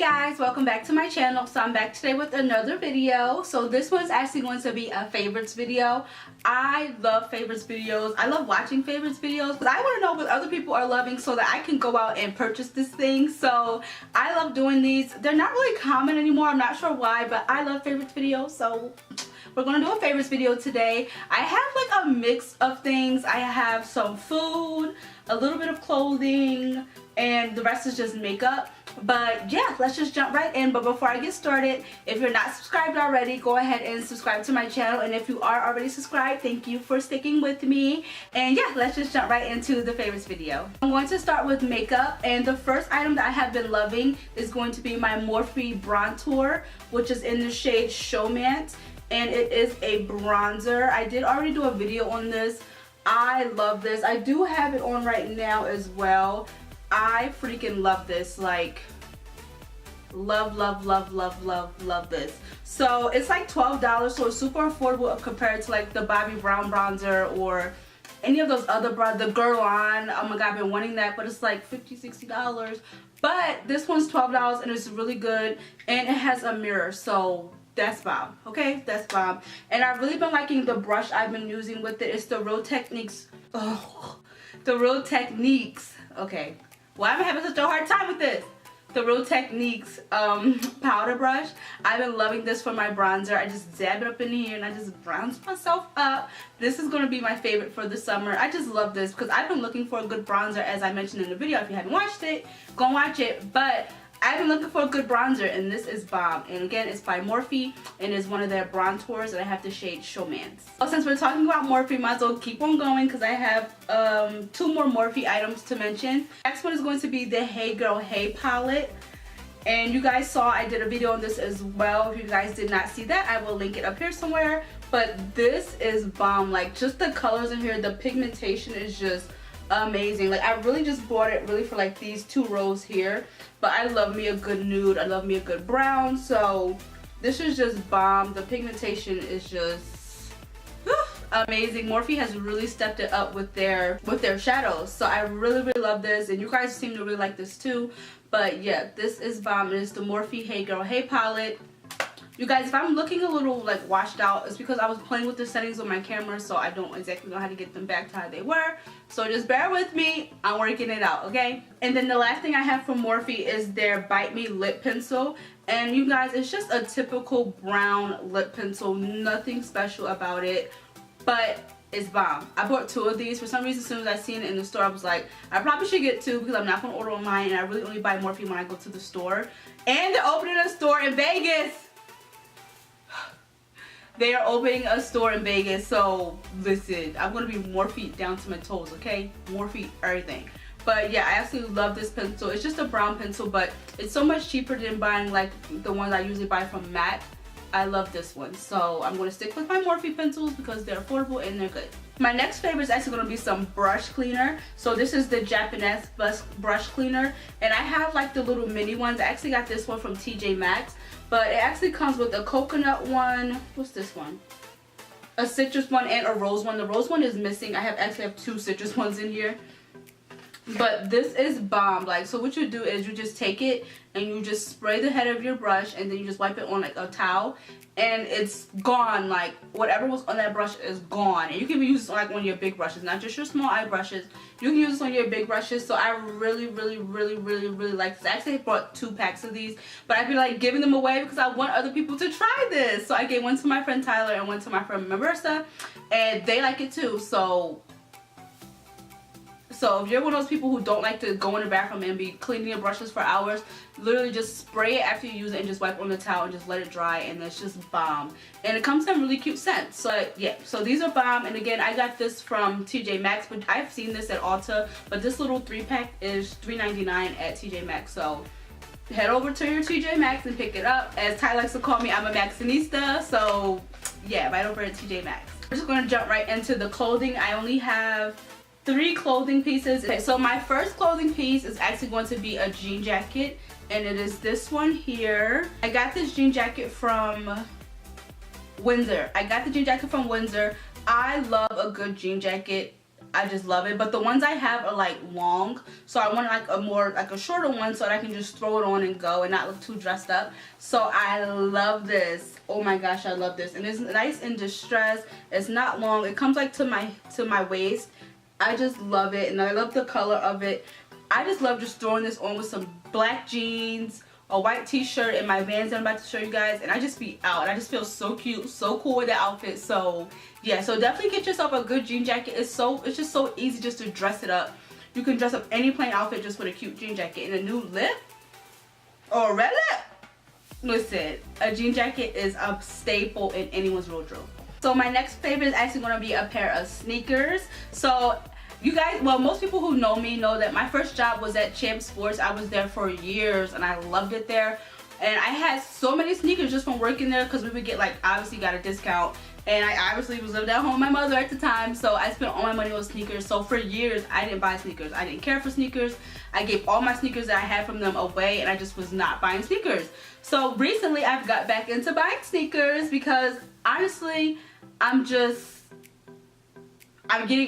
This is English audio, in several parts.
guys, welcome back to my channel. So I'm back today with another video. So this one's actually going to be a favorites video. I love favorites videos. I love watching favorites videos because I want to know what other people are loving so that I can go out and purchase this thing. So I love doing these. They're not really common anymore. I'm not sure why, but I love favorites videos. So we're going to do a favorites video today. I have like a mix of things. I have some food, a little bit of clothing, and the rest is just makeup. But yeah, let's just jump right in. But before I get started, if you're not subscribed already, go ahead and subscribe to my channel. And if you are already subscribed, thank you for sticking with me. And yeah, let's just jump right into the favorites video. I'm going to start with makeup, and the first item that I have been loving is going to be my Morphe Brontour, which is in the shade Showmance, and it is a bronzer. I did already do a video on this. I love this. I do have it on right now as well. I freaking love this. Like, love this. So it's like $12, so it's super affordable compared to like the Bobbi Brown bronzer or any of those other the Guerlain. Oh my god, I've been wanting that, but it's like $50-$60. But this one's $12 and it's really good, and it has a mirror, so that's bomb. Okay, that's bomb. And I've really been liking the brush I've been using with it. It's the Real Techniques. Oh, the Real Techniques. Okay, why am I having such a hard time with this? The Real Techniques powder brush. I've been loving this for my bronzer. I just dab it up in here and I just bronze myself up. This is going to be my favorite for the summer. I just love this because I've been looking for a good bronzer, as I mentioned in the video. If you haven't watched it, go and watch it. But I've been looking for a good bronzer, and this is bomb. And again, it's by Morphe and is one of their Brontours, and I have the shade Showmance. So since we're talking about Morphe, might as well keep on going because I have two more Morphe items to mention. Next one is going to be the Hey Girl Hey palette. And you guys saw I did a video on this as well. If you guys did not see that, I will link it up here somewhere. But this is bomb. Like, just the colors in here, the pigmentation is just amazing. Like, I really just bought it really for like these two rows here, but I love me a good nude, I love me a good brown, so this is just bomb. The pigmentation is just amazing. Morphe has really stepped it up with their shadows, so I really love this, and you guys seem to really like this too. But yeah, this is bomb. It is the Morphe Hey Girl Hey palette. You guys, if I'm looking a little like washed out, it's because I was playing with the settings on my camera, so I don't exactly know how to get them back to how they were. So just bear with me. I'm working it out, okay? And then the last thing I have from Morphe is their Bite Me lip pencil. And you guys, it's just a typical brown lip pencil. Nothing special about it, but it's bomb. I bought two of these. For some reason, as soon as I seen it in the store, I was like, I probably should get two because I'm not going to order online, and I really only buy Morphe when I go to the store. And they're opening a store in Vegas. They are opening a store in Vegas, so listen, I'm going to be Morphe down to my toes, okay? Morphe everything. But yeah, I absolutely love this pencil. It's just a brown pencil, but it's so much cheaper than buying like the ones I usually buy from MAC. I love this one, so I'm going to stick with my Morphe pencils because they're affordable and they're good. My next favorite is actually going to be some brush cleaner. So this is the Japonesque brush cleaner, and I have like the little mini ones. I actually got this one from TJ Maxx, but it actually comes with a coconut one. What's this one? A citrus one and a rose one. The rose one is missing. I actually have two citrus ones in here. But this is bomb. Like, so what you do is you just take it and you just spray the head of your brush, and then you just wipe it on like a towel, and it's gone. Like, whatever was on that brush is gone. And you can use this on like one of your big brushes, not just your small eye brushes. You can use this on your big brushes. So I really like this. I actually bought 2 packs of these, but I feel like giving them away because I want other people to try this. So I gave one to my friend Tyler and one to my friend Marissa, and they like it too. So if you're one of those people who don't like to go in the bathroom and be cleaning your brushes for hours, literally just spray it after you use it and just wipe on the towel and just let it dry, and it's just bomb. And it comes in really cute scents. So yeah, so these are bomb. And again, I got this from TJ Maxx, but I've seen this at Ulta, but this little 3-pack is $3.99 at TJ Maxx. So head over to your TJ Maxx and pick it up. As Ty likes to call me, I'm a Maxxinista. So yeah, right over at TJ Maxx. We're just going to jump right into the clothing. I only have 3 clothing pieces. Okay, so my first clothing piece is actually going to be a jean jacket, and it is this one here. I got this jean jacket from Windsor. I love a good jean jacket. I just love it. But the ones I have are like long, so I want like a more like a shorter one so that I can just throw it on and go and not look too dressed up. So I love this. Oh my gosh, I love this. And it's nice and distressed. It's not long. It comes like to my waist. I just love it, and I love the color of it. I just love just throwing this on with some black jeans, a white t-shirt, and my Vans that I'm about to show you guys, and I just be out, and I just feel so cute, so cool with the outfit. So yeah, so definitely get yourself a good jean jacket. It's just so easy just to dress it up. You can dress up any plain outfit just with a cute jean jacket and a new lip or a red lip. Listen, a jean jacket is a staple in anyone's wardrobe. So my next favorite is actually going to be a pair of sneakers. So you guys, well, most people who know me know that my first job was at Champ Sports. I was there for years and I loved it there. And I had so many sneakers just from working there because we would get, like, obviously got a discount. And I obviously was living at home with my mother at the time, so I spent all my money on sneakers. So for years, I didn't buy sneakers. I didn't care for sneakers. I gave all my sneakers that I had from them away, and I just was not buying sneakers. So recently, I've got back into buying sneakers because, honestly, I'm getting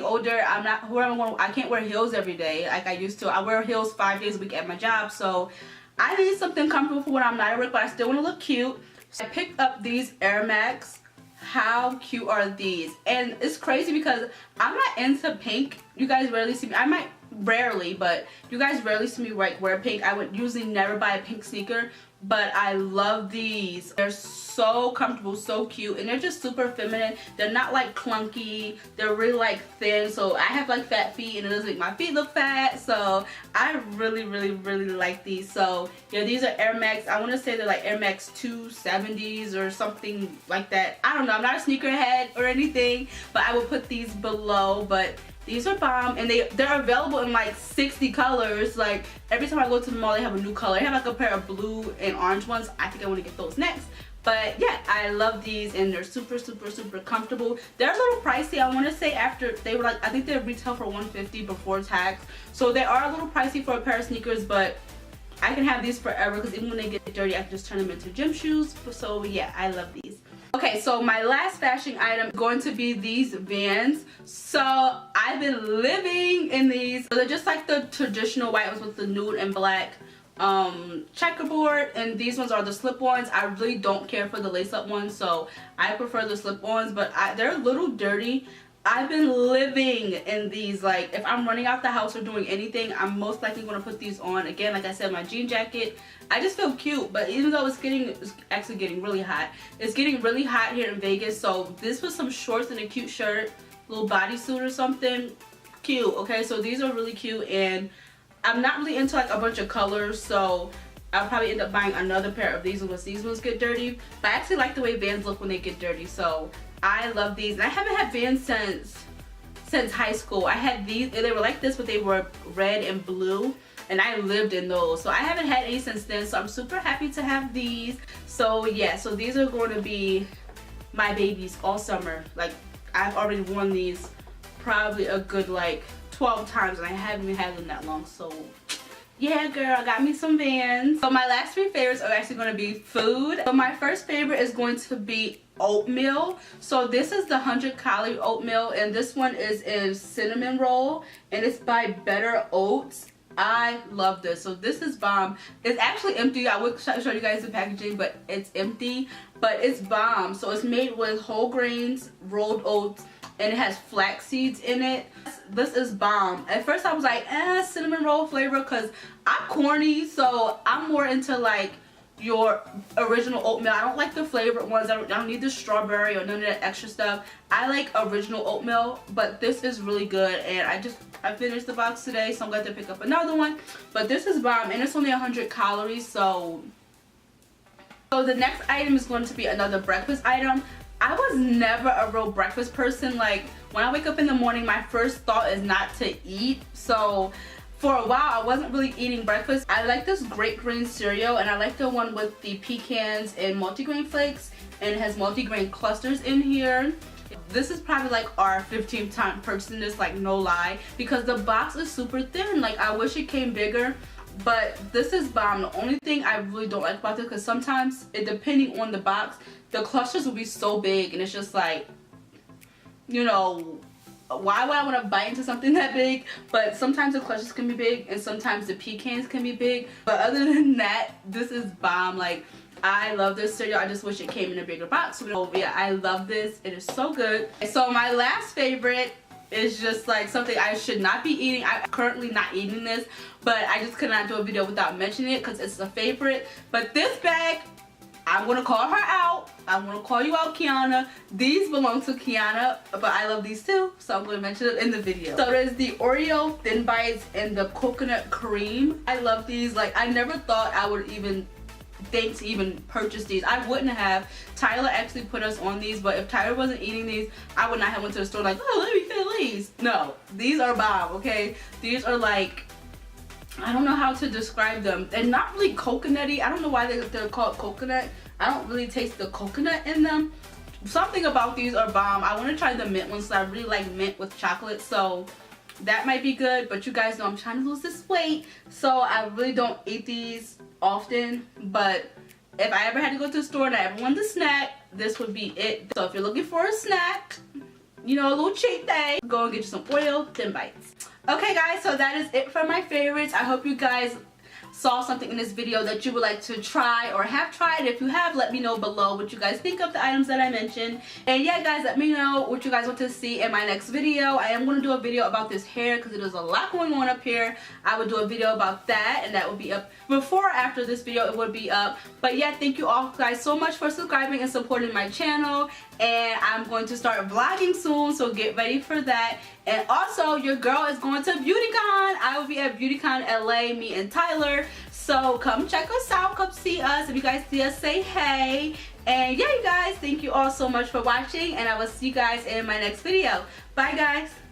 older. I can't wear heels every day like I used to. I wear heels 5 days a week at my job, so I need something comfortable for when I'm not at work, but I still want to look cute. So I picked up these Air Max. How cute are these? And it's crazy because I'm not into pink. You guys rarely see me. I might rarely, but you guys rarely see me like wear pink. I would usually never buy a pink sneaker, but I love these. They're so comfortable, so cute, and they're just super feminine. They're not like clunky. They're really like thin, so I have like fat feet and it doesn't make my feet look fat, so I really like these. So yeah, these are Air Max. I want to say they're like Air Max 270s or something like that. I don't know. I'm not a sneakerhead or anything, but I will put these below. But these are bomb, and they're available in like 60 colors. Like every time I go to the mall, they have a new color. I have like a pair of blue and orange ones. I think I want to get those next. But yeah, I love these, and they're super comfortable. They're a little pricey. I want to say after they were like, I think they retail for $150 before tax. So they are a little pricey for a pair of sneakers, but I can have these forever because even when they get dirty, I can just turn them into gym shoes. So yeah, I love these. Okay, so my last fashion item is going to be these Vans. So I've been living in these. So they're just like the traditional white ones with the nude and black checkerboard, and these ones are the slip-ons. I really don't care for the lace-up ones, so I prefer the slip-ons, but they're a little dirty. I've been living in these. Like if I'm running out the house or doing anything, I'm most likely going to put these on. Again, like I said, my jean jacket. I just feel cute, but even though it's actually getting really hot. It's getting really hot here in Vegas, so this was some shorts and a cute shirt, little bodysuit or something. Cute, okay? So these are really cute, and I'm not really into like a bunch of colors, so I'll probably end up buying another pair of these unless these ones get dirty. But I actually like the way Vans look when they get dirty, so I love these. And I haven't had Vans since high school. I had these, they were like this, but they were red and blue, and I lived in those. So I haven't had any since then, so I'm super happy to have these. So yeah, so these are going to be my babies all summer. Like I've already worn these probably a good like 12 times, and I haven't even had them that long. So yeah, girl, I got me some Vans. So my last three favorites are actually going to be food. So my first favorite is going to be oatmeal. So this is the 100-calorie oatmeal, and this one is in cinnamon roll, and it's by Better Oats. I love this. So this is bomb. It's actually empty. I would show you guys the packaging, but it's empty, but it's bomb. So it's made with whole grains, rolled oats, and it has flax seeds in it. This is bomb. At first I was like, cinnamon roll flavor, because I'm corny, so I'm more into like your original oatmeal. I don't like the flavored ones. I don't need the strawberry or none of that extra stuff. I like original oatmeal, but this is really good, and I finished the box today, so I'm going to pick up another one. But this is bomb, and it's only 100 calories, so the next item is going to be another breakfast item. I was never a real breakfast person. Like when I wake up in the morning, my first thought is not to eat. So for a while, I wasn't really eating breakfast. I like this Great Grain cereal, and I like the one with the pecans and multigrain flakes, and it has multigrain clusters in here. This is probably like our 15th time purchasing this, like no lie, because the box is super thin. Like I wish it came bigger, but this is bomb. The only thing I really don't like about this, because sometimes depending on the box, the clusters will be so big, and it's just like, you know, why would I want to bite into something that big? But sometimes the clutches can be big and sometimes the pecans can be big. But other than that, this is bomb. Like, I love this cereal. I just wish it came in a bigger box. So yeah, I love this. It is so good. So my last favorite is just like something I should not be eating. I'm currently not eating this, but I just could not do a video without mentioning it because it's a favorite. But this bag, I'm gonna call her out. I'm gonna call you out, Kiana. These belong to Kiana, but I love these too, so I'm gonna mention it in the video. So there's the Oreo Thin Bites and the coconut cream. I love these. Like, I never thought I would even think to even purchase these. I wouldn't have. Tyler actually put us on these, but if Tyler wasn't eating these, I would not have went to the store like, oh, let me feel these. No, these are bomb, okay? These are like, I don't know how to describe them. They're not really coconutty. I don't know why they're called coconut. I don't really taste the coconut in them. Something about these are bomb. I want to try the mint ones, so I really like mint with chocolate, so that might be good. But you guys know I'm trying to lose this weight, so I really don't eat these often. But if I ever had to go to the store and I ever wanted a snack, this would be it. So if you're looking for a snack, you know, a little cheat day, go and get you some Oreo Thin Bites. Okay guys, so that is it for my favorites. I hope you guys saw something in this video that you would like to try or have tried. If you have, let me know below what you guys think of the items that I mentioned. And yeah guys, let me know what you guys want to see in my next video. I am going to do a video about this hair because there's a lot going on up here. I would do a video about that, and that will be up before or after this video. It would be up. But yeah, thank you all guys so much for subscribing and supporting my channel. And I'm going to start vlogging soon, so get ready for that. And also, your girl is going to BeautyCon. I will be at BeautyCon LA, me and Tyler. So come check us out, come see us. If you guys see us, say hey. And yeah, you guys, thank you all so much for watching, and I will see you guys in my next video. Bye guys.